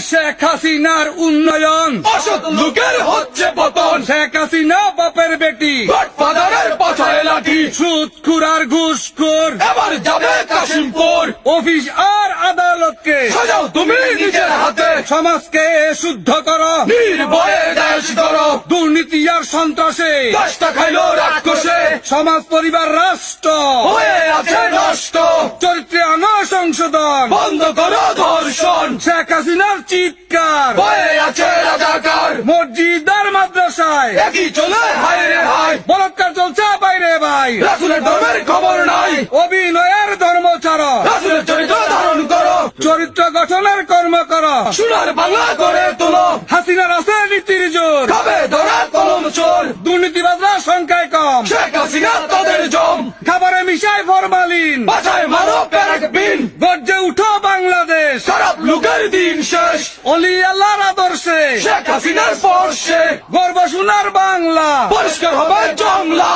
শেখ হাসিনার উন্নয়ন, অসৎ লোকের হচ্ছে পতন, শেখ হাসিনা বাপের বেটি, গডফাদারের পাছায় লাঠি, সুদখোর আর ঘুষখোর, এবার যাবে কাশিমপুর। অফিস আর আদালতকে সাজাও তুমি নিজের হাতে, সমাজকে শুদ্ধ করো, নির্ভয়ে দেশ করো। দুর্নীতি আর সন্ত্রাসে দেশটা খাইলো রাক্ষসে, সমাজ পরিবার রাষ্ট্র হয়ে আছে নষ্ট। চরিত্রে আনো সংশোধন, বন্ধ করো ধর্ষণ, শেখ হাসিনার চিৎকার হয়ে আছে রাজাকার। মসজিদ আর মাদ্রাসায় একই চলে হায় রে হায়, বলাৎকার চলছে বাইরে ভাই, রাসূলের ধর্মের খবর নাই। অভিনয়ের ধর্ম ছাড়ো, রাসূলের চরিত্র ধারণ করো, চরিত্র গঠনের কর্ম করো, সোনার বাংলা করে তোলো। হাসিনার আছে নীতির জোর, খাবে ধরা কলম চোর, দুর্নীতিবাজরা সংখ্যায় কম, শেখ হাসিনা তাদের জম। খাবারে মিশায় ফরমালিন, বাছায় মারো প্যারাক বিন, গর্জে উঠো বাংলাদেশ, খারাপ লোকের দিন শেষ। অলি আল্লাহর আদর্শে শেখ হাসিনার স্পর্শে গর্ব সোনার বাংলা, পরিষ্কার হবে জংলা।